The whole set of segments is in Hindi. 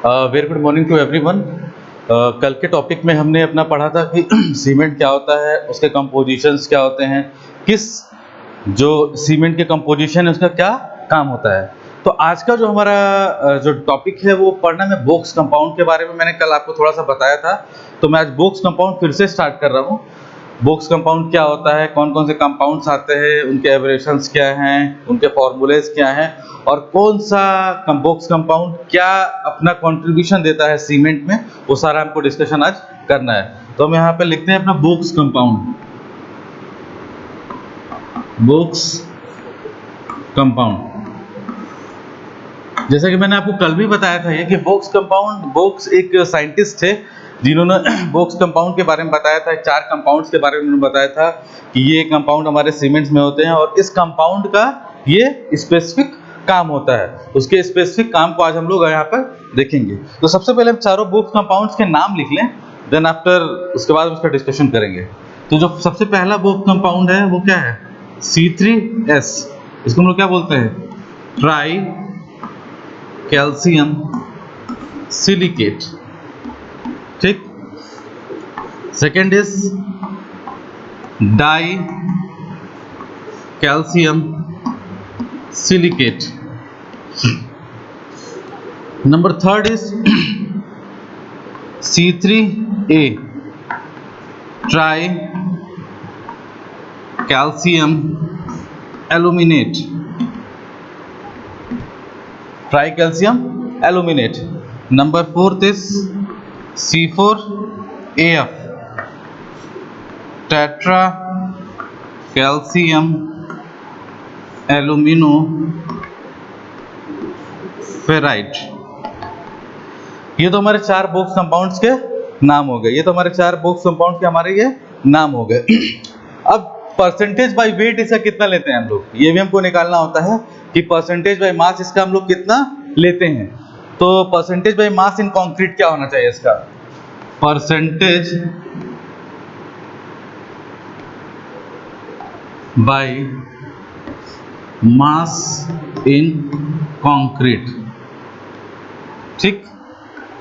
Very good morning to everyone. कल के टॉपिक में हमने अपना पढ़ा था कि सीमेंट क्या होता है, उसके कंपोजिशंस क्या होते हैं, किस जो सीमेंट के कंपोजिशन है उसका क्या काम होता है। तो आज का जो हमारा जो टॉपिक है वो पढ़ना है बोक्स कंपाउंड के बारे में। मैंने कल आपको थोड़ा सा बताया था, तो मैं आज बोक्स कंपाउंड फिर से स्टार्ट कर रहा हूँ। बोक्स कंपाउंड क्या होता है, कौन कौन से कंपाउंड्स आते हैं, उनके एवरेशंस क्या हैं, उनके फॉर्मूलेज क्या हैं, और कौन सा बोक्स कंपाउंड क्या अपना कंट्रीब्यूशन देता है सीमेंट में, वो सारा हमको डिस्कशन आज करना है। तो हम यहाँ पे लिखते हैं अपना बोक्स कंपाउंड। बोक्स कंपाउंड, जैसा कि मैंने आपको कल भी बताया था ये कि बोक्स कंपाउंड, बोक्स एक साइंटिस्ट थे जिन्होंने बोक्स कंपाउंड के बारे में बताया था। 4 कंपाउंड्स के बारे में उन्होंने बताया था कि ये कंपाउंड हमारे सीमेंट्स में होते हैं और इस कंपाउंड का ये स्पेसिफिक काम होता है। उसके स्पेसिफिक काम को आज हम लोग यहाँ पर देखेंगे। तो सबसे पहले हम चारों बोक्स कंपाउंड्स के नाम लिख लें, देन आफ्टर उसके बाद उसका डिस्कशन करेंगे। तो जो सबसे पहला बोक्स कंपाउंड है वो क्या है, C3S। इसको हम लोग क्या बोलते हैं, ट्राई कैल्शियम सिलिकेट। ठीक। Second is die calcium silicate. Number third is C3A, try calcium aluminate. Try calcium aluminate. Number fourth is C4AF, tetra calcium alumino ferrite. ये तो हमारे 4 बोक्स कंपाउंड्स के नाम हो गए। ये तो हमारे 4 बोक्स कंपाउंड के हमारे ये नाम हो गए। अब परसेंटेज बाय वेट इसका कितना लेते हैं हम लोग, ये भी हमको निकालना होता है कि परसेंटेज बाय मास इसका हम लोग कितना लेते हैं। तो percentage by mass in concrete क्या होना चाहिए इसका, percentage by mass in concrete. ठीक,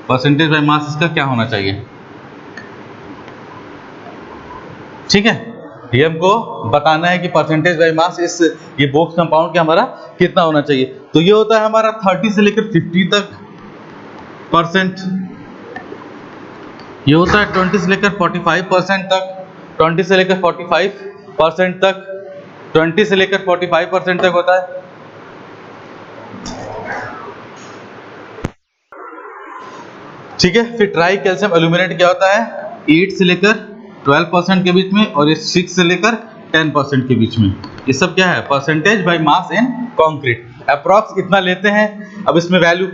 परसेंटेज बाय मास इसका क्या होना चाहिए। ठीक है, ये हमको बताना है कि परसेंटेज बाय मास इस ये बोक्स कंपाउंड का हमारा कितना होना चाहिए। तो ये होता है हमारा 30 से लेकर 50 तक परसेंट। ये होता है 20 से लेकर 45% तक, 20 से लेकर 45% तक, 20 से लेकर 45% तक होता है। ठीक है, फिर ट्राई कैल्शियम एल्यूमिनेट क्या होता है, 8 से लेकर 12% के बीच में, और ये 6 से लेकर 10% के बीच में। ये सब क्या है, percentage by mass in concrete. Approx इतना लेते हैं। अब इसमें वैल्यू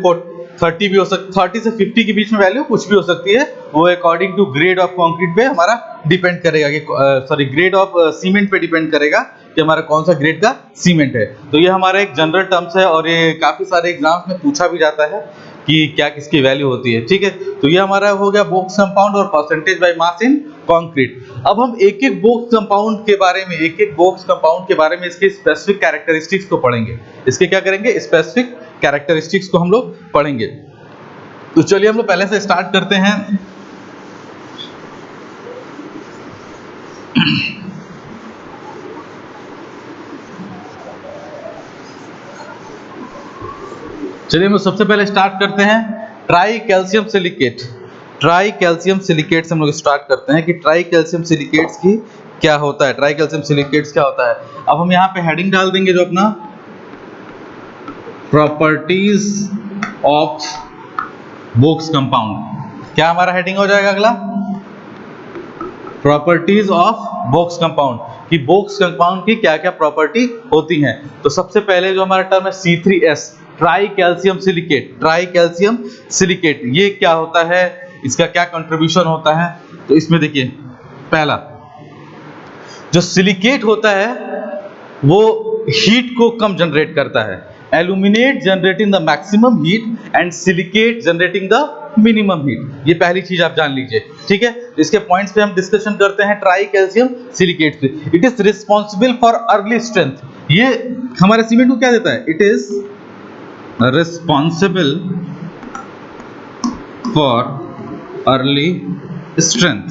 30 भी हो सकती, 30 से 50 के बीच में वैल्यू कुछ भी हो सकती है। वो according to grade of concrete पे हमारा डिपेंड करेगा कि सॉरी ग्रेड ऑफ सीमेंट पे डिपेंड करेगा कि हमारा कौन सा ग्रेड का सीमेंट है। तो ये हमारा एक जनरल टर्म्स है और ये काफी सारे एग्जाम्स में पूछा भी जाता है कि क्या किसकी वैल्यू होती है। ठीक है, तो ये हमारा हो गया बोक्स कंपाउंड और percentage by mass in concrete. अब हम एक एक बोक्स कंपाउंड के बारे में, एक एक बोक्स कंपाउंड के बारे में इसके स्पेसिफिक कैरेक्टरिस्टिक्स को पढ़ेंगे। इसके क्या करेंगे, स्पेसिफिक कैरेक्टरिस्टिक्स को हम लोग पढ़ेंगे। तो चलिए हम लोग पहले से स्टार्ट करते हैं। चलिए हम लोग सबसे पहले स्टार्ट करते हैं try calcium silicate. Try calcium silicate से हम लोग स्टार्ट करते हैं कि ट्राई कैल्शियम सिलिकेट्स की क्या होता है, ट्राई कैल्शियम सिलिकेट्स क्या होता है। अब हम यहाँ पे हेडिंग डाल देंगे जो अपना प्रॉपर्टीज ऑफ बोक्स कंपाउंड। क्या हमारा हेडिंग हो जाएगा अगला, प्रॉपर्टीज ऑफ बोक्स कंपाउंड, कि बोक्स कंपाउंड की क्या क्या प्रॉपर्टी होती हैं। तो सबसे पहले जो हमारा टर्म है C3S, try calcium silicate. Try calcium silicate ये क्या होता है, इसका क्या कंट्रीब्यूशन होता है। तो इसमें देखिए, पहला जो सिलिकेट होता है वो हीट को कम जनरेट करता है। Aluminate generating the maximum heat and silicate generating the minimum heat. ये पहली चीज आप जान लीजिए। ठीक है, इसके पॉइंट्स पे हम डिस्कशन करते हैं ट्राई कैल्शियम सिलिकेट पे। It is responsible for early strength. ये हमारे सीमेंट को क्या देता है, it is responsible for early strength.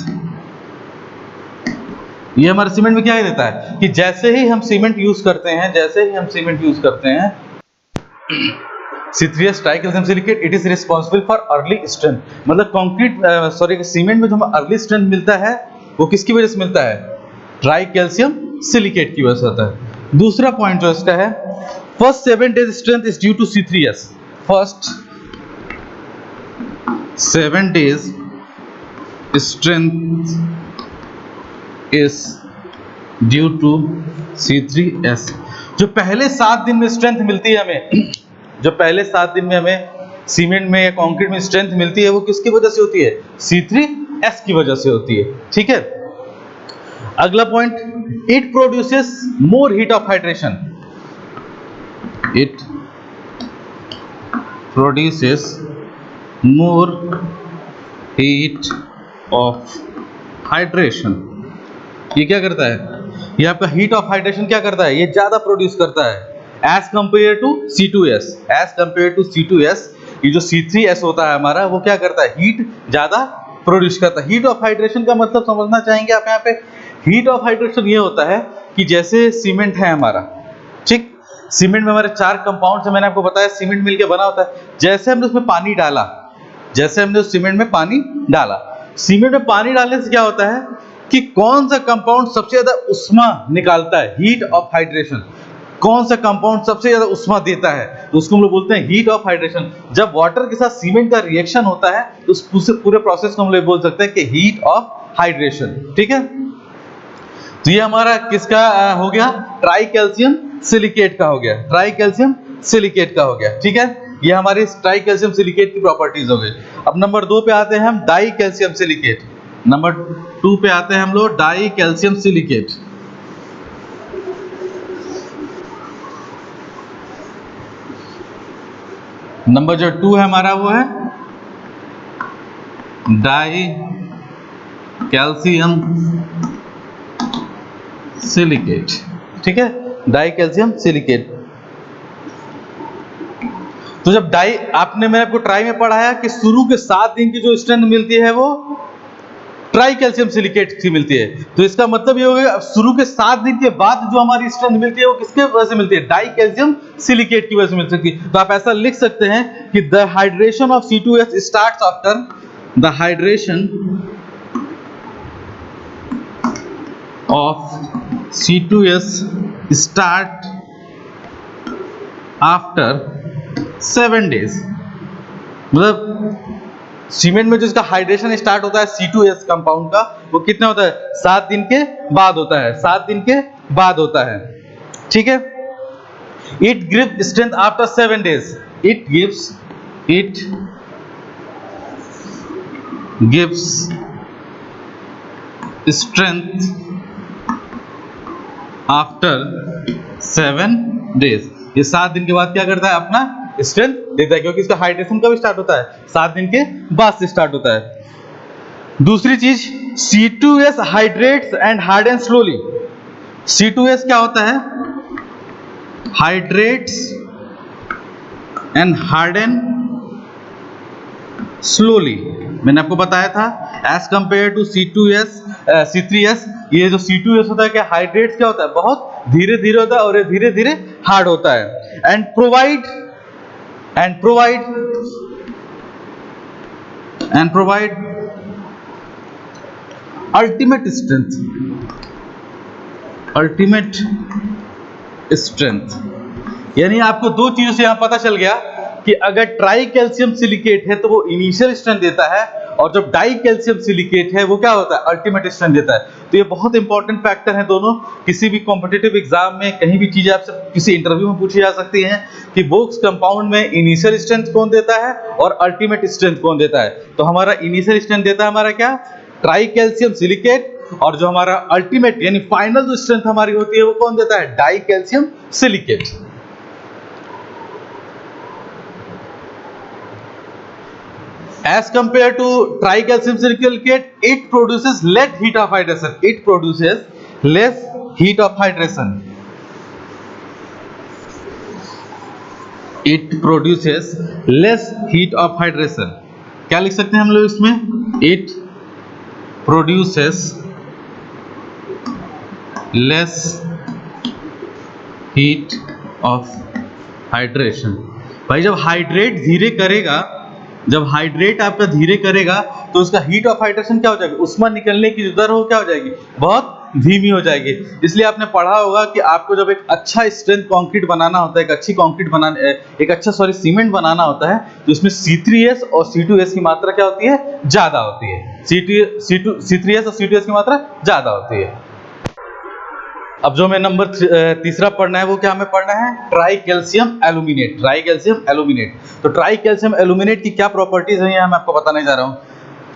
ये हमारे सीमेंट में क्या देता है कि जैसे ही हम सीमेंट यूज करते हैं C3S tricalcium silicate, it is responsible for early strength. मतलब कंक्रीट सीमेंट में जो हमें अर्ली स्ट्रेंथ मिलता है वो किसकी वजह से मिलता है? ट्राइकैल्शियम सिलिकेट की वजह से होता है। दूसरा पॉइंट जो इसका है, first 7 days strength is due to C3S। First 7 days strength is due to C3S। जो पहले 7 दिन में स्ट्रेंथ मिलती है हमें, जो पहले 7 दिन में हमें सीमेंट में या कंक्रीट में स्ट्रेंथ मिलती है, वो किसकी वजह से होती है? C3S की वजह से होती है। ठीक है। अगला point, it produces more heat of hydration. It produces more heat of hydration. ये क्या करता है? ये आपका हीट ऑफ हाइड्रेशन क्या करता है? ये ज्यादा प्रोड्यूस करता है as compare to C2S। As compare to C2S, ये जो C3S होता है हमारा, वो क्या करता है? हीट ज्यादा प्रोड्यूस करता है। हीट ऑफ हाइड्रेशन का मतलब समझना चाहेंगे आप यहाँ पे। हीट ऑफ हाइड्रेशन ये होता है कि जैसे सीमेंट है हमारा, ठीक, सीमेंट में हमारे 4 कंपाउंड्स है, मैंने आपको बताया सीमेंट मिलके बना होता है। जैसे हमने उसमें पानी डाला, जैसे हमने उस सीमेंट में पानी डाला, सीमेंट में पानी डालने से क्या होता है कि कौन सा कंपाउंड सबसे ज्यादा उष्मा निकालता है? Heat of hydration. कौन सा कंपाउंड सबसे ज्यादा उष्मा देता है? तो उसको हम लोग बोलते हैं हीट ऑफ हाइड्रेशन। जब वाटर के साथ सीमेंट का रिएक्शन होता है तो उस पूरे प्रोसेस को हम लोग बोल सकते हैं कि हीट ऑफ हाइड्रेशन। ठीक है। तो ये हमारा किसका हो गया? ट्राइकैल्शियम सिलिकेट का हो गया। ट्राइकैल्शियम सिलिकेट का हो गया। ठीक है। ये हमारी ट्राइकैल्शियम सिलिकेट की प्रॉपर्टीज हो गई। अब नंबर 2 पे आते हैं हम, डाई कैल्शियम सिलिकेट। नंबर 2 पे आते हैं हम लोग, डाई कैल्शियम सिलिकेट। नंबर जो 2 है हमारा वो है डाई कैल्शियम सिलिकेट। ठीक है, डाई कैल्शियम सिलिकेट। तो जब डाई, मैंने आपको ट्राई में पढ़ाया कि शुरू के 7 दिन की जो स्ट्रेंथ मिलती है वो ट्राई कैल्शियम सिलिकेट की मिलती है। तो इसका मतलब ये हो गया शुरू के 7 दिन के बाद जो हमारी स्ट्रेंथ मिलती है वो किसके वजह से मिलती है? डाई कैल्शियम सिलिकेट की वजह से मिल सकती है। तो आप ऐसा लिख सकते हैं कि the hydration of C2S starts after, the hydration of C2S start after 7 days। मतलब सीमेंट में जो इसका हाइड्रेशन स्टार्ट होता है C2S कंपाउंड का, वो कितना होता है? 7 दिन के बाद होता है। 7 दिन के बाद होता है। ठीक है। It gives strength after 7 days। It gives strength after 7 days। ये 7 दिन के बाद क्या करता है? अपना स्ट्रेंथ देता है, क्योंकि इसका हाइड्रेशन कब स्टार्ट होता है? 7 दिन के बाद से स्टार्ट होता है। दूसरी चीज, C2S hydrates and harden slowly. C2S क्या होता है? Hydrates and harden slowly. मैंने आपको बताया था एज कंपेयर टू C3S, ये जो C2S होता है क्या, हाइड्रेट्स क्या होता है? बहुत धीरे धीरे होता है और ये धीरे धीरे हार्ड होता है। And provide ultimate strength. यानी आपको 2 चीजों से यहां पता चल गया कि अगर ट्राई कैल्शियम सिलिकेट है तो वो इनिशियल स्ट्रेंथ देता है, और जब डाई कैल्शियम सिलिकेट है वो क्या होता है? अल्टीमेट स्ट्रेंथ देता है। तो ये बहुत इंपॉर्टेंट फैक्टर है दोनों। किसी भी कॉम्पिटिटिव एग्जाम में कहीं भी चीजें आपसे किसी इंटरव्यू में पूछी जा सकती हैं कि बोक्स कंपाउंड में इनिशियल स्ट्रेंथ कौन देता है और अल्टीमेट स्ट्रेंथ कौन देता है। तो हमारा इनिशियल स्ट्रेंथ देता है हमारा क्या? ट्राई कैल्शियम सिलिकेट, और जो हमारा अल्टीमेट यानी फाइनल जो स्ट्रेंथ हमारी होती है वो कौन देता है? Die calcium silicate. As compared to tricalcium silicate, it produces less heat of hydration. It produces less heat of hydration. It produces less heat of hydration. क्या लिख सकते हैं हम लोग इसमें, it produces less heat of hydration. भाई जब हाइड्रेट धीरे करेगा, जब हाइड्रेट आपका धीरे करेगा तो उसका हीट ऑफ हाइड्रेशन क्या हो जाएगा, उष्मा निकलने की जो दर हो क्या हो जाएगी, बहुत धीमी हो जाएगी। इसलिए आपने पढ़ा होगा कि आपको जब एक अच्छा स्ट्रेंथ कंक्रीट बनाना होता है, एक अच्छी कंक्रीट बनाने, एक अच्छा सीमेंट बनाना होता है, तो इसमें C3S और C2S की मात्रा क्या होती है, ज्यादा होती है। C3S और C2S की मात्रा ज्यादा होती है। अब जो हमें नंबर तीसरा पढ़ना है वो क्या हमें पढ़ना है, try calcium aluminate. Try calcium aluminate, तो ट्राई कैल्शियम एल्यूमिनेट की क्या प्रॉपर्टीज है ये मैं आपको बताने जा रहा हूँ।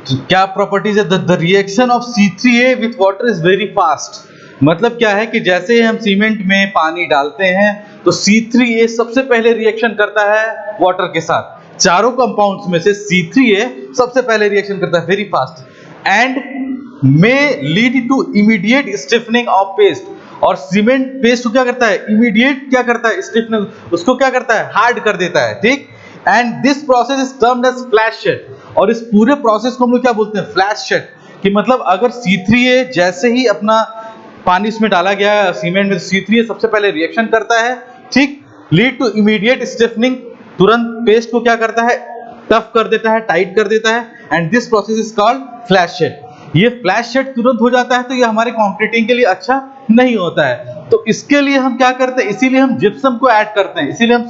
तो क्या प्रॉपर्टीज है, the reaction of C3A with water is very fast. मतलब क्या है कि जैसे ही हम सीमेंट में पानी डालते हैं तो C3A सबसे पहले रिएक्शन करता है वाटर के साथ। चारों कंपाउंड्स में से C3A सबसे पहले रिएक्शन करता है very fast, and may lead to immediate stiffening of paste. और सीमेंट पेस्ट को क्या करता है, इमीडिएट क्या करता है, स्टिफनिंग, उसको क्या करता है, हार्ड कर देता है, ठीक। And this process is termed as flash shed, और इस पूरे प्रोसेस को हम लोग क्या बोलते हैं, फ्लैश शेड। कि मतलब अगर C3A जैसे ही अपना पानी इसमें डाला गया है सीमेंट में, C3A सबसे पहले रिएक्शन करता है, ठीक, लीड टू इमीडिएट स्टिफनिंग, तुरंत पेस्ट को क्या करता है, टफ कर देता है, टाइट कर देता है, and this process is called flash shed. ये फ्लैश शेड तुरंत हो जाता है तो ये हमारे कंक्रीटिंग के लिए अच्छा नहीं होता है। तो इसके लिए हम क्या करते हैं, इसीलिए हम जिप्सम को ऐड करते हैं। इसीलिए हम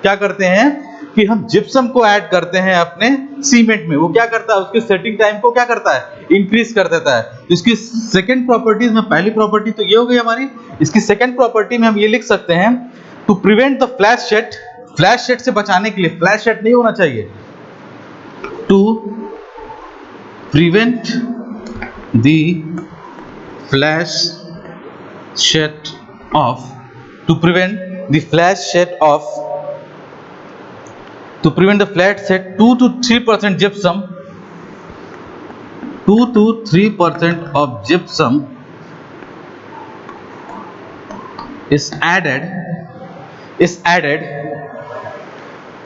क्या करते हैं कि हम जिप्सम को ऐड करते हैं अपने सीमेंट में। वो क्या करता है, उसके सेटिंग टाइम को क्या करता है, इंक्रीज कर देता है। तो इसकी सेकंड प्रॉपर्टीज में, पहली प्रॉपर्टी तो ये हो गई हमारी, इसकी सेकंड प्रॉपर्टी में हम ये लिख सकते हैं, to prevent the flash shed. Flash shed से बचाने के लिए, फ्लैश शेड नहीं होना चाहिए, to prevent the flash shed of, to prevent the flash shed of, to prevent the flash shed 2 to 3% gypsum, 2 to 3% of gypsum is added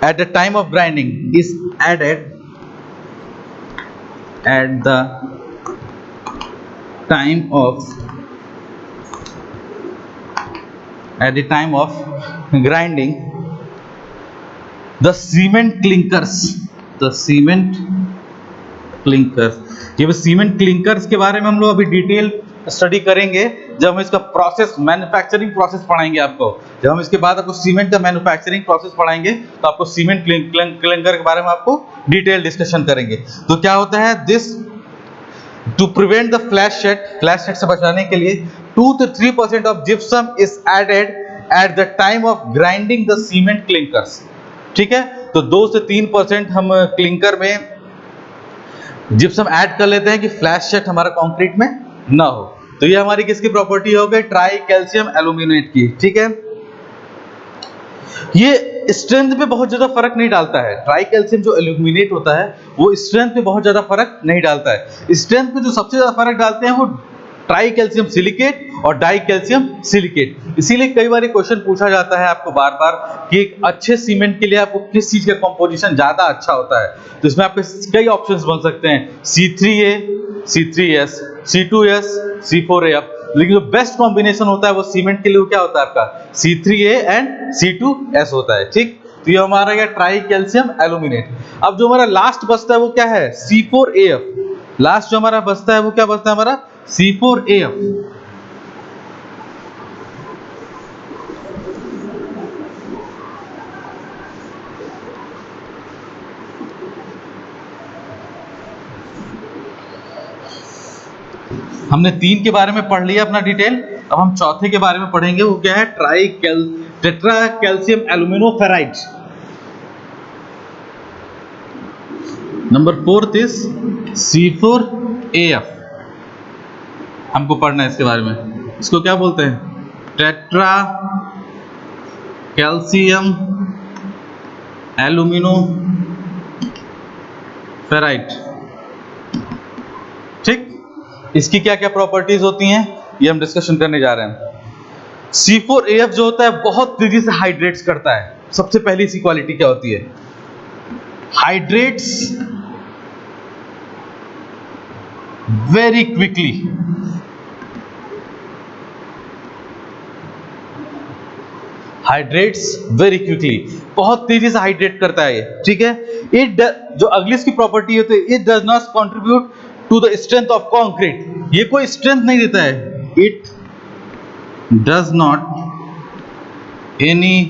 at the time of grinding, is added at the time of grinding the cement clinkers, the cement clinkers। ये सीमेंट क्लिंकर्स के बारे में हम लोग अभी डिटेल स्टडी करेंगे जब हम इसका प्रोसेस, मैन्युफैक्चरिंग प्रोसेस पढ़ाएंगे आपको। जब हम इसके बाद आपको सीमेंट का मैन्युफैक्चरिंग प्रोसेस पढ़ाएंगे तो आपको सीमेंट क्लिंकर के बारे में आपको डिटेल डिस्कशन करेंगे। तो क्या होता है, this to prevent the flash shed से बचाने के लिए 2 to 3% of gypsum is added at the time of grinding the cement clinkers. ठीक है, तो 2 से 3% हम क्लिंकर में जिप्सम ऐड कर लेते हैं कि फ्लैश शेड हमारा कंक्रीट में ना हो। तो ये हमारी किसकी प्रॉपर्टी हो गई, ट्राई कैल्शियम एल्यूमिनेट की। ठीक है, ये स्ट्रेंथ पे बहुत ज्यादा फर्क नहीं डालता है। ट्राई कैल्शियम जो एल्यूमिनेट होता है वो स्ट्रेंथ पे बहुत ज्यादा फर्क नहीं डालता है। स्ट्रेंथ पे जो सबसे ज्यादा फर्क डालते हैं वो ट्राई कैल्शियम सिलिकेट और डाई कैल्शियम सिलिकेट। इसीलिए कई बार क्वेश्चन पूछा जाता है आपको बार बार कि एक अच्छे सीमेंट के लिए आपको किस चीज का कंपोजिशन ज्यादा अच्छा होता है। तो इसमें आपके कई ऑप्शंस बन सकते हैं, C3A, C3S, C2S, C4A। लेकिन जो बेस्ट कॉम्बिनेशन होता है वो सीमेंट के लिए वो क्या होता है आपका, C3A एंड C2S होता है। ठीक, तो ये हमारा क्या, ट्राई कैल्शियम एल्यूमिनेट। अब जो हमारा लास्ट बचता है वो क्या है, C4AF। लास्ट जो हमारा बचता है वो क्या बचता है हमारा, C4AF। हमने 3 के बारे में पढ़ लिया अपना डिटेल। अब हम चौथे के बारे में पढ़ेंगे, वो क्या है, tetra calcium aluminoferrite. Number 4 is C4AF। हमको पढ़ना है इसके बारे में। इसको क्या बोलते हैं, टेट्रा कैल्शियम एल्यूमिनोफेराइड। ठीक, इसकी क्या क्या प्रॉपर्टीज होती हैं ये हम डिस्कशन करने जा रहे हैं। C4AF जो होता है बहुत तेजी से हाइड्रेट्स करता है। सबसे पहली सी क्वालिटी क्या होती है, hydrates very quickly. Hydrates very quickly, बहुत तेजी से हाइड्रेट करता है ये, ठीक है। इट जो अगली इसकी प्रॉपर्टी होती है, it does not contribute to the strength of concrete, ये कोई स्ट्रेंथ नहीं देता है। It does not any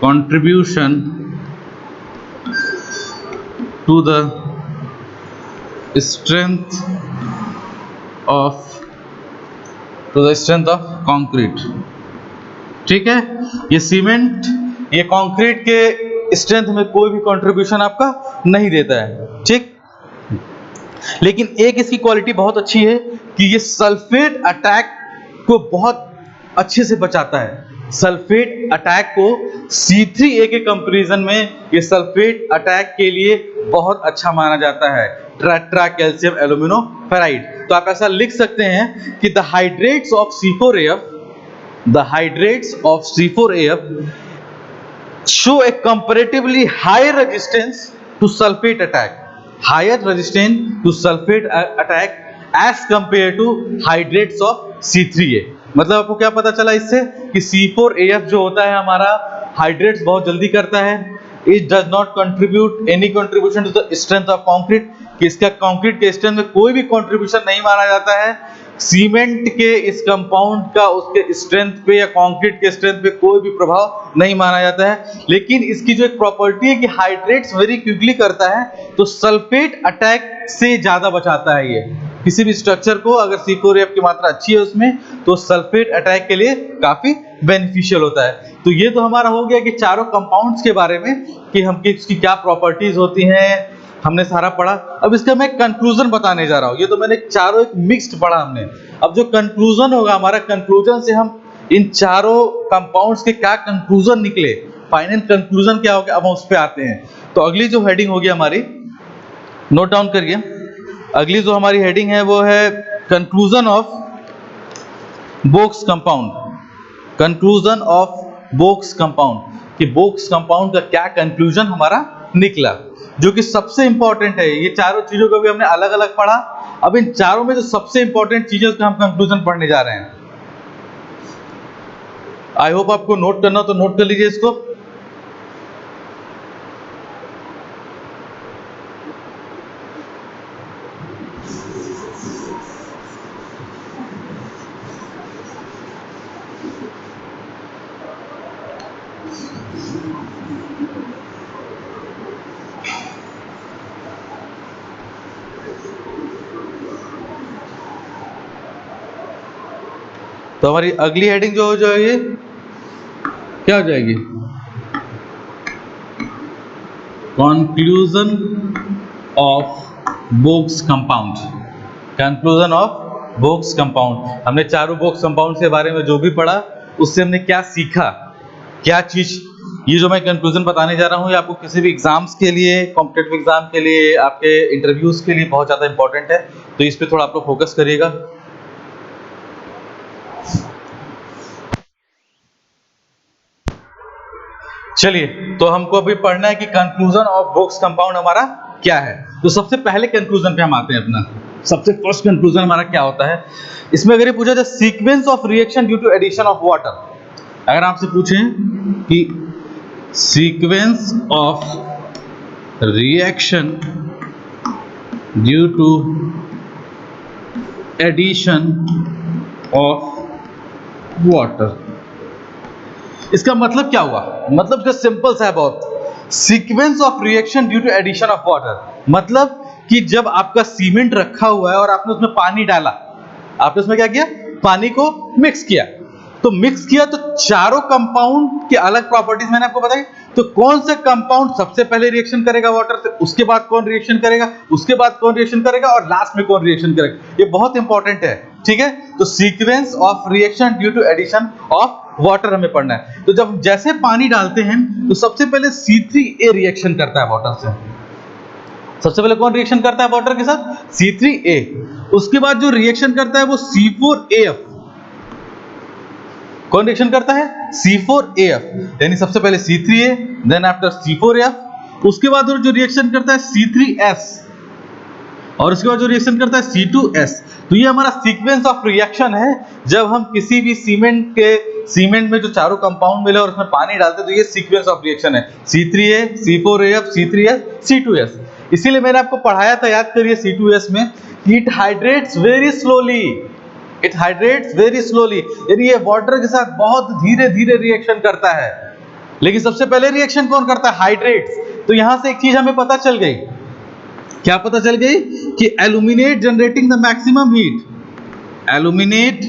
contribution to the strength of concrete, ठीक है। ये सीमेंट, ये कंक्रीट के स्ट्रेंथ में कोई भी कंट्रीब्यूशन आपका नहीं देता है, ठीक। लेकिन एक इसकी क्वालिटी बहुत अच्छी है कि ये सल्फेट अटैक को बहुत अच्छे से बचाता है। सल्फेट अटैक को C3A के कंपैरिजन में ये सल्फेट अटैक के लिए बहुत अच्छा माना जाता है, टेट्रा कैल्शियम एल्यूमिनो फेराइड। तो आप ऐसा लिख सकते हैं कि the hydrates of C4AF show a comparatively higher resistance to sulfate attack, as compared to hydrates of C3A। मतलब आपको क्या पता चला इससे कि C4AF जो होता है हमारा हाइड्रेट्स बहुत जल्दी करता है। It does not contribute any contribution to the strength of concrete, कि इसका कंक्रीट के स्ट्रेंथ में कोई भी कंट्रीब्यूशन नहीं माना जाता है। सीमेंट के इस कंपाउंड का उसके स्ट्रेंथ पे या कंक्रीट के स्ट्रेंथ पे कोई भी प्रभाव नहीं माना जाता है। लेकिन इसकी जो एक प्रॉपर्टी है कि हाइड्रेट्स वेरी क्विकली करता है, तो सल्फेट अटैक से ज्यादा बचाता है। ये किसी भी स्ट्रक्चर को अगर C4AF की मात्रा अच्छी है उसमें, तो सल्फेट अटैक के लिए काफी बेनिफिशियल होता है। तो ये तो हमारा हो गया कि चारों कंपाउंड्स के बारे में कि हम इसकी क्या प्रॉपर्टीज होती हैं, हमने सारा पढ़ा। अब इसका मैं कंक्लूजन बताने जा रहा हूँ। ये तो मैंने चारों एक मिक्स्ड पढ़ा हमने। अब जो कंक्लूजन होगा हमारा, कंक्लूजन से हम इन चारों कंपाउंड्स के क्या कंक्लूजन निकले, फाइनल कंक्लूजन क्या हो गया, अब हम उस पे आते हैं। तो अगली जो हेडिंग होगी हमारी, नोट डाउन करिए, अगली जो हमारी हेडिंग है वो है conclusion of box compound. Conclusion of box compound, कि बोक्स कंपाउंड का क्या कंक्लूजन हमारा निकला, जो कि सबसे इंपॉर्टेंट है। ये चारों चीजों को भी हमने अलग अलग पढ़ा। अब इन चारों में जो सबसे इंपॉर्टेंट चीजें उसका हम कंक्लूजन पढ़ने जा रहे हैं। आई होप आपको नोट करना हो तो नोट कर लीजिए इसको। तो हमारी अगली हेडिंग जो हो जाएगी, क्या हो जाएगी, conclusion of box compound. Conclusion of box compound, हमने चारों बोक्स कंपाउंड के बारे में जो भी पढ़ा उससे हमने क्या सीखा, क्या चीज। ये जो मैं कंक्लूजन बताने जा रहा हूँ ये आपको किसी भी एग्जाम्स के लिए, कॉम्पिटिटिव एग्जाम के लिए, आपके इंटरव्यूज के लिए बहुत ज्यादा इंपॉर्टेंट है। तो इस पे थोड़ा आप लोग फोकस करिएगा। चलिए, तो हमको अभी पढ़ना है कि कंक्लूजन ऑफ बोक्स कंपाउंड हमारा क्या है। तो सबसे पहले कंक्लूजन पे हम आते हैं। अपना सबसे फर्स्ट कंक्लूजन हमारा क्या होता है, इसमें अगर ये पूछा जाए sequence of reaction due to addition of water, अगर आपसे पूछें कि sequence of reaction due to addition of water, इसका मतलब क्या हुआ, मतलब इसका सिंपल सा है बहुत। Sequence of reaction due to addition of water, मतलब कि जब आपका सीमेंट रखा हुआ है और आपने उसमें पानी डाला, आपने उसमें क्या किया, पानी को मिक्स किया। तो मिक्स किया तो चारों कंपाउंड के अलग प्रॉपर्टीज मैंने आपको बताई। तो कौन से कंपाउंड सबसे पहले रिएक्शन करेगा वाटर से, उसके बाद कौन रिएक्शन करेगा, उसके बाद कौन रिएक्शन करेगा और लास्ट में कौन रिएक्शन करेगा, ये बहुत इंपॉर्टेंट है, ठीक है। तो sequence of reaction due to addition of water हमें पढ़ना है। तो जब जैसे पानी डालते हैं तो सबसे पहले C3A रिएक्शन करता है वाटर से। सबसे पहले कौन रिएक्शन करता है वाटर के साथ, C3A। उसके बाद जो रिएक्शन करता है वो C4AF। कौन रिएक्शन करता है, C4AF, यानी सबसे पहले C3A, देन आफ्टर C4AF। उसके बाद जो रिएक्शन करता है C3S, और उसके बाद जो रिएक्शन करता है C2S। तो ये हमारा सीक्वेंस ऑफ रिएक्शन है। जब हम किसी भी सीमेंट में जो चारों कंपाउंड मिले और उसमें पानी डालते हैं तो ये सीक्वेंस ऑफ रिएक्शन है, C3A, C4AF, C3S, C2S। इसीलिए मैंने आपको पढ़ाया था, याद करिए, C2S में it hydrates very slowly, it hydrates very slowly, यानी ये वाटर के साथ बहुत धीरे धीरे रिएक्शन करता है। लेकिन सबसे पहले रिएक्शन कौन करता है? हाइड्रेट्स। तो यहां से एक चीज हमें पता चल गई, क्या पता चल गई? कि aluminate generating the maximum heat, aluminate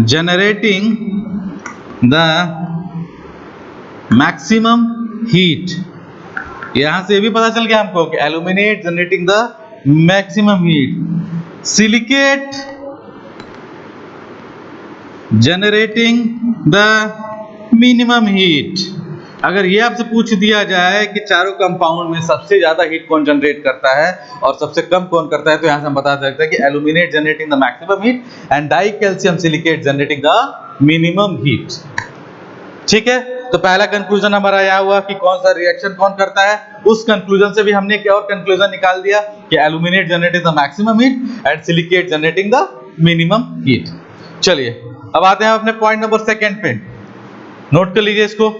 generating the maximum heat. यहां से ये भी पता चल गया हमको कि aluminate generating the maximum heat, silicate generating the minimum heat. अगर ये आपसे पूछ दिया जाए कि चारों कंपाउंड में सबसे ज्यादा हीट कौन जनरेट करता है और सबसे कम कौन करता है, तो यहां से हम बता सकते हैं कि aluminate generating the maximum heat and die calcium silicate generating the minimum heat. ठीक है, तो पहला कंक्लूजन हमारा यह हुआ कि कौन सा रिएक्शन कौन करता है। उस कंक्लूजन से भी हमने क्या और कंक्लूजन निकाल दिया कि aluminate generating the maximum heat and silicate generating the minimum heat. चलिए अब आते हैं अपने पॉइंट नंबर सेकंड पे, नोट कर लीजिए इसको।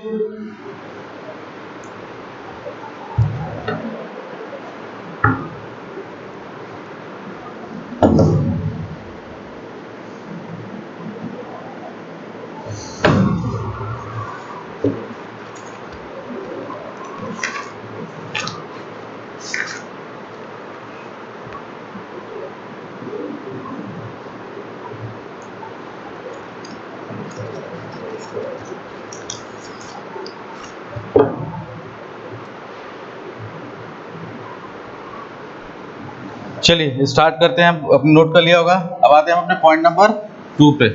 चलिए स्टार्ट करते हैं, अपने नोट कर लिया होगा। अब आते हैं हम अपने पॉइंट नंबर 2 पे।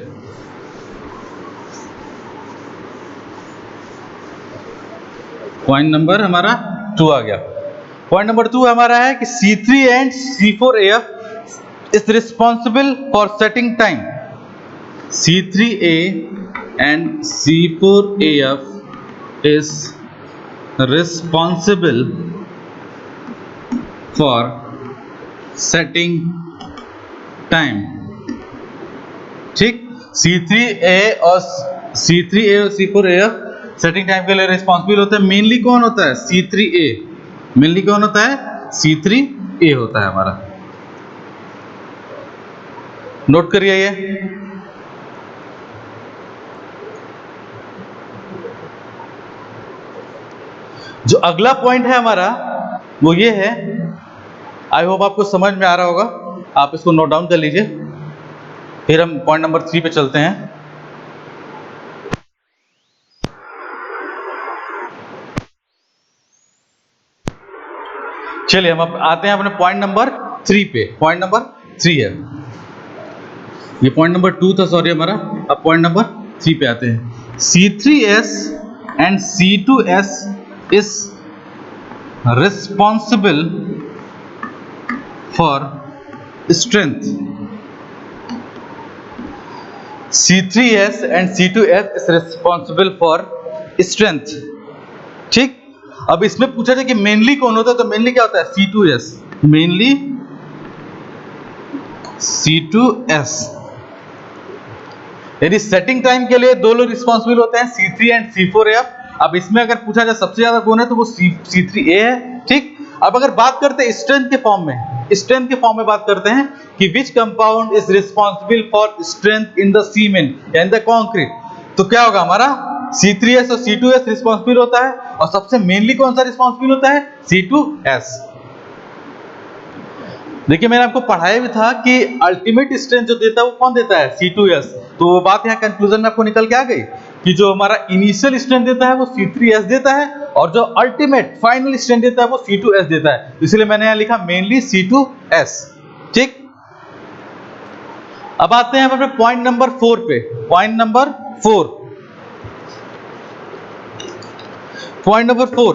पॉइंट नंबर हमारा 2 आ गया। पॉइंट नंबर 2 हमारा है कि C3 and C4AF is responsible for setting time. C3A and C4AF is responsible for setting time। ठीक, C3A और C4AF सेटिंग टाइम के लिए रिस्पॉन्सिबल होता है। मेनली कौन होता है? C3A। मेनली कौन होता है? C3A होता है हमारा। नोट करिए ये। जो अगला पॉइंट है हमारा वो ये है, आई होप आपको समझ में आ रहा होगा, आप इसको नोट डाउन कर लीजिए, फिर हम पॉइंट नंबर 3 पे चलते हैं। चलिए हम अब आते हैं अपने पॉइंट नंबर 3 पे। पॉइंट नंबर 3 है, ये पॉइंट नंबर 2 था, सॉरी हमारा। अब पॉइंट नंबर 3 पे आते हैं। C3S and C2S is responsible for strength। C3S and C2S is responsible for strength। ठीक, अब इसमें पूछा जाए कि मेनली कौन होता है, तो मेनली क्या होता है? C2S, mainly C2S। यानी सेटिंग टाइम के लिए दो लोग रिस्पॉन्सिबल होते हैं, C3 एंड C4AF। अब इसमें अगर पूछा जाए सबसे ज्यादा कौन है, तो वो C3A है। ठीक, अब अगर बात करते हैं स्ट्रेंथ के फॉर्म में, स्ट्रेंथ के फॉर्म में बात करते हैं कि which compound is responsible for strength in the cement and the concrete, तो क्या होगा हमारा? C3S और C2S रिस्पॉन्सिबल होता है। और सबसे मेनली कौन सा रिस्पॉन्सिबल होता है? C2S। देखिए मैंने आपको पढ़ाया भी था कि अल्टीमेट स्ट्रेंथ जो देता है वो कौन देता है? C2S। तो वो बात यहाँ कंक्लूजन में आपको निकल के आ गई कि जो हमारा इनिशियल स्ट्रेंथ देता है वो C3S देता है, और जो अल्टीमेट फाइनल स्ट्रेंथ देता है वो C2S देता है। इसलिए मैंने यहाँ लिखा मेनली C2S। ठीक, अब आते हैं हम अपने पॉइंट नंबर 4 पे। Point number 4, point number 4,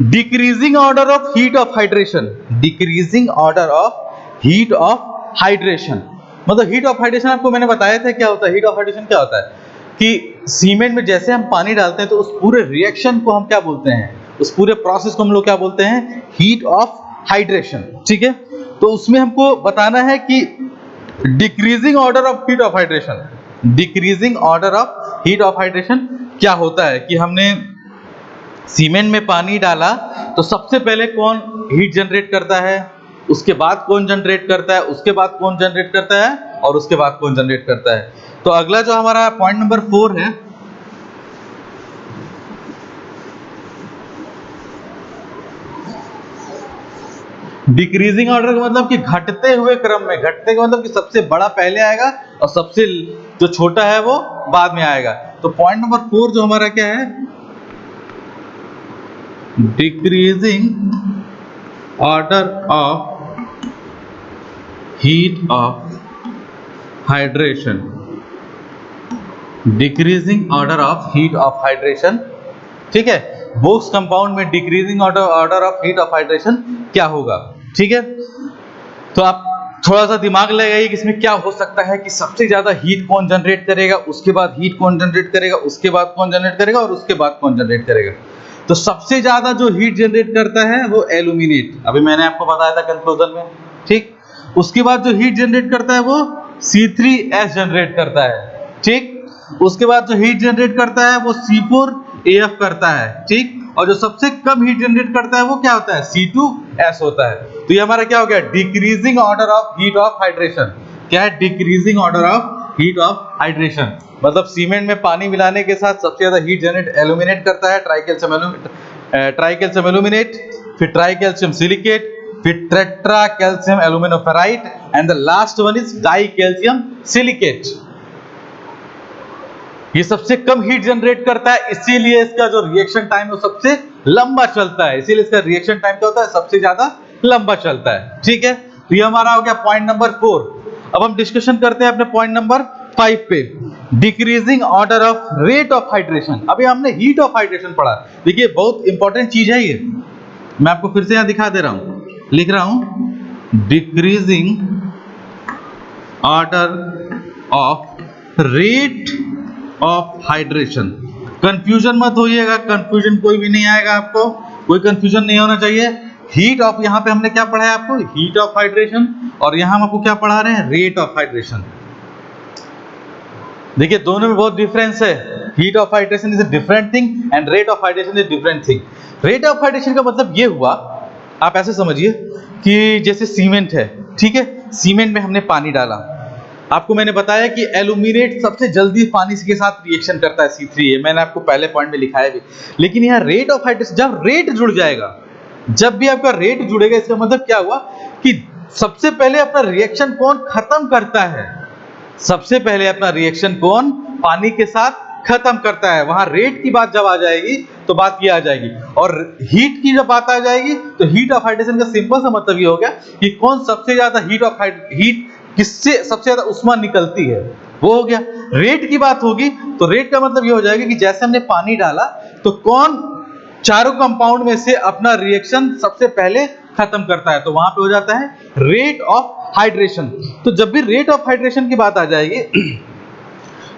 decreasing order of heat of hydration. Decreasing order of heat of hydration मतलब हीट ऑफ हाइड्रेशन आपको मैंने बताया था क्या होता है। हीट ऑफ हाइड्रेशन क्या होता है कि सीमेंट में जैसे हम पानी डालते हैं तो उस पूरे रिएक्शन को हम क्या बोलते हैं, उस पूरे प्रोसेस को हम लोग क्या बोलते हैं? Heat of hydration. ठीक है, तो उसमें हमको बताना है कि decreasing order of heat of hydration, decreasing order of heat of hydration क्या होता है कि हमने सीमेंट में पानी डाला तो सबसे पहले कौन हीट जनरेट करता है, उसके बाद कौन जनरेट करता है, उसके बाद कौन जनरेट करता है, और उसके बाद कौन जनरेट करता है। तो अगला जो हमारा पॉइंट नंबर 4 है, डिक्रीजिंग ऑर्डर का मतलब कि घटते हुए क्रम में, घटते का मतलब कि सबसे बड़ा पहले आएगा और सबसे जो छोटा है वो बाद में आएगा। तो पॉइंट नंबर 4 जो हमारा क्या है, decreasing order of heat of hydration, decreasing order of heat of hydration. ठीक है, बोक्स कंपाउंड में decreasing order of heat of hydration क्या होगा। ठीक है, तो आप थोड़ा सा दिमाग लगाइए कि इसमें क्या हो सकता है कि सबसे ज्यादा हीट कौन जनरेट करेगा, उसके बाद हीट कौन जनरेट करेगा, उसके बाद कौन जनरेट करेगा, और उसके बाद कौन जनरेट करेगा। तो सबसे ज्यादा जो हीट जनरेट करता है वो एल्यूमिनेट, अभी मैंने आपको बताया था कंक्लूजन में। ठीक, उसके बाद जो हीट जनरेट करता है वो C3S जनरेट करता है। ठीक, उसके बाद जो हीट जनरेट करता है वो C4AF करता है। ठीक, और जो सबसे कम हीट जनरेट करता है वो क्या होता है, C2S होता है। तो ये हमारा क्या हो गया, decreasing order of heat of hydration. क्या है, decreasing order of heat of hydration, मतलब सीमेंट में पानी मिलाने के साथ सबसे ज्यादा हीट जनरेट एल्यूमिनेट करता है, ट्राइकैल्शियम एल्यूमिनेट, फिर ट्राइकैल्शियम सिलिकेट, फिर tetra calcium aluminoferrite, and the last one is dicalcium silicate. ये सबसे कम हीट जनरेट करता है, इसीलिए इसका जो रिएक्शन टाइम है वो सबसे लंबा चलता है, इसीलिए इसका रिएक्शन टाइम क्या होता है, सबसे ज्यादा लंबा चलता है। ठीक है, तो ये हमारा हो गया पॉइंट नंबर 4। अब हम डिस्कशन करते हैं अपने पॉइंट नंबर 5 पे, decreasing order of rate of hydration. अभी हमने हीट ऑफ हाइड्रेशन पढ़ा, देखिए बहुत इंपॉर्टेंट चीज है ये, मैं आपको फिर से यहां दिखा दे रहा हूं, लिख रहा हूं decreasing order of rate of hydration. Confusion मत होइएगा, कंफ्यूजन कोई भी नहीं आएगा, आपको कोई कंफ्यूजन नहीं होना चाहिए। हीट ऑफ, यहां पे हमने क्या पढ़ा है आपको, हीट ऑफ हाइड्रेशन, और यहां हम आपको क्या पढ़ा रहे हैं, रेट ऑफ हाइड्रेशन। देखिए दोनों में बहुत डिफरेंस है, heat of hydration is a different thing and rate of hydration is different thing. Rate of hydration का मतलब ये हुआ, आप ऐसे समझिए कि जैसे सीमेंट है, ठीक है, सीमेंट में हमने पानी डाला, आपको मैंने बताया कि एल्यूमिनेट सबसे जल्दी पानी के साथ रिएक्शन करता है C3A, मैंने आपको पहले पॉइंट में लिखाया भी। लेकिन यहाँ रेट ऑफ हाइड्रेशन, जब रेट जुड़ जाएगा, जब भी आपका रेट जुड़ेगा, इसका मतलब क्या हुआ कि सबसे पहले अपना रिएक्शन कौन खत्म करता है, सबसे पहले अपना रिएक्शन कौन पानी के साथ खत्म करता है। वहां रेट की बात जब आ जाएगी तो बात ये आ जाएगी, और हीट की जब बात आ जाएगी तो हीट ऑफ हाइड्रेशन का सिंपल सा मतलब ये हो गया कि कौन सबसे ज्यादा हीट किससे सबसे ज्यादा उष्मा निकलती है, वो हो गया। रेट की बात होगी तो रेट का मतलब ये हो जाएगा कि जैसे हमने पानी डाला तो कौन चारों कंपाउंड में से अपना रिएक्शन सबसे पहले खत्म करता है, तो वहां पे हो जाता है रेट ऑफ हाइड्रेशन। तो जब भी रेट ऑफ हाइड्रेशन की बात आ जाएगी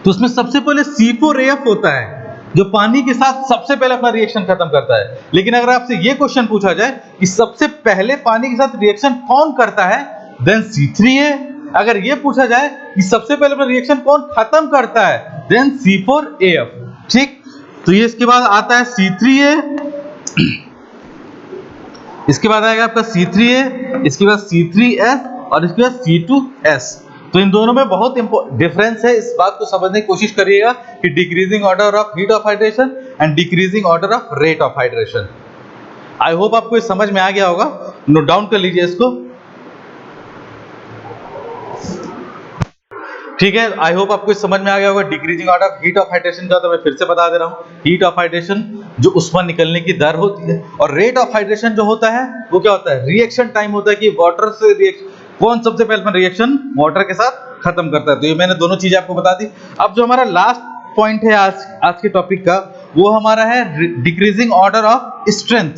तो उसमें सबसे पहले C4AF होता है जो पानी के साथ सबसे पहले अपना रिएक्शन खत्म करता है। लेकिन अगर आपसे ये क्वेश्चन पूछा जाए कि सबसे पहले पानी के साथ रिएक्शन कौन करता है, देन C3A। अगर ये पूछा जाए कि सबसे पहले अपना रिएक्शन कौन खत्म करता है, देन C4AF। ठीक, तो ये इसके बाद आता है C3A, इसके बाद आएगा आपका C3A, इसके बाद C3S और इसके बाद C2S। तो इन दोनों में बहुत डिफरेंस है, इस बात को समझने की कोशिश करिएगा कि decreasing order of heat of hydration and decreasing order of rate of hydration. I hope आपको ये समझ में आ गया होगा, नोट डाउन कर लीजिए इसको। ठीक है, आई होप आपको समझ में आ गया होगा decreasing order of heat of hydration का। तो मैं फिर से बता दे रहा हूँ, हीट ऑफ हाइड्रेशन जो उष्मा निकलने की दर होती है, और रेट ऑफ हाइड्रेशन जो होता है वो क्या होता है, रिएक्शन टाइम होता है कि वाटर से कौन सबसे पहले रिएक्शन वाटर के साथ खत्म करता है। तो ये मैंने दोनों चीजें आपको बता दी। अब जो हमारा लास्ट पॉइंट है आज के टॉपिक का, वो हमारा है डिक्रीजिंग ऑर्डर ऑफ स्ट्रेंथ।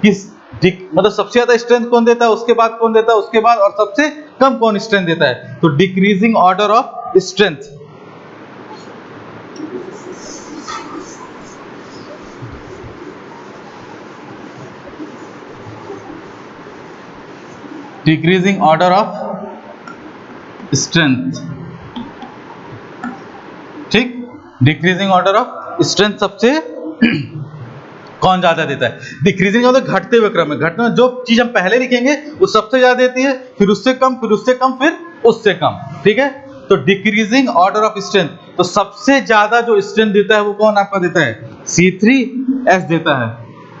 किस मतलब सबसे ज्यादा स्ट्रेंथ कौन देता है, उसके बाद कौन देता है, उसके बाद और सबसे कम कौन स्ट्रेंथ देता है। तो decreasing order of strength, decreasing order of strength, ठीक, डिक्रीजिंग ऑर्डर ऑफ स्ट्रेंथ सबसे कौन ज्यादा देता है? डिक्रीजिंग मतलब घटते हुए क्रम में, घटते हुए जो चीज हम पहले लिखेंगे वो सबसे ज्यादा देती है, फिर उससे कम, फिर उससे कम, फिर उससे कम, ठीक है। तो डिक्रीजिंग ऑर्डर ऑफ स्ट्रेंथ, तो सबसे ज्यादा जो स्ट्रेंथ देता है वो कौन आपका देता है? C3S देता है,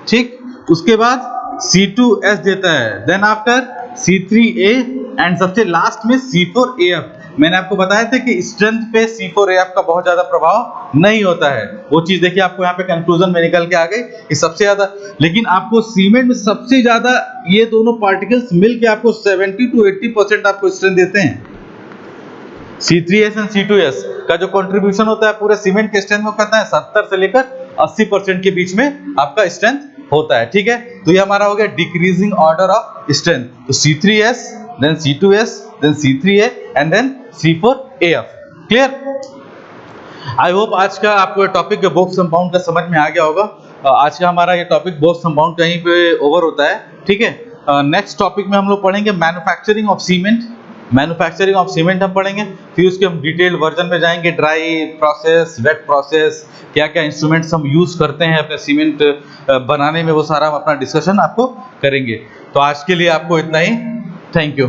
ठीक। उसके बाद C2S देता है, देन आफ्टर C3A एंड सबसे लास्ट में C4AF। मैंने आपको बताया था कि स्ट्रेंथ पे C4AF का बहुत ज्यादा प्रभाव नहीं होता है, वो चीज देखिए आपको यहाँ पे कंक्लूजन में निकल के आ गई कि सबसे ज्यादा, लेकिन आपको सीमेंट में सबसे ज्यादा ये दोनों पार्टिकल्स मिलके आपको 70 to 80% आपको स्ट्रेंथ देते हैं। C3S एंड C2S का जो कंट्रीब्यूशन होता है पूरे सीमेंट के स्ट्रेंथ में करता है 70 से लेकर 80% के बीच में आपका स्ट्रेंथ होता है, ठीक है। तो ये हमारा हो गया डिक्रीजिंग ऑर्डर ऑफ स्ट्रेंथ, तो C3S then C2S then C3A and then C4AF। Clear? I hope आज का आपको टॉपिक बोक्स कंपाउंड का समझ में आ गया होगा। आज का हमारा ये टॉपिक बोक्स कंपाउंड कहीं पे ओवर होता है, ठीक है। नेक्स्ट टॉपिक में हम लोग पढ़ेंगे manufacturing of cement, manufacturing of cement हम पढ़ेंगे, फिर उसके हम डिटेल वर्जन में जाएंगे, ड्राई प्रोसेस, वेट प्रोसेस, क्या क्या इंस्ट्रूमेंट्स हम यूज करते हैं अपने सीमेंट बनाने में, वो सारा हम अपना डिस्कशन आपको करेंगे। तो आज के लिए आपको इतना ही, थैंक यू।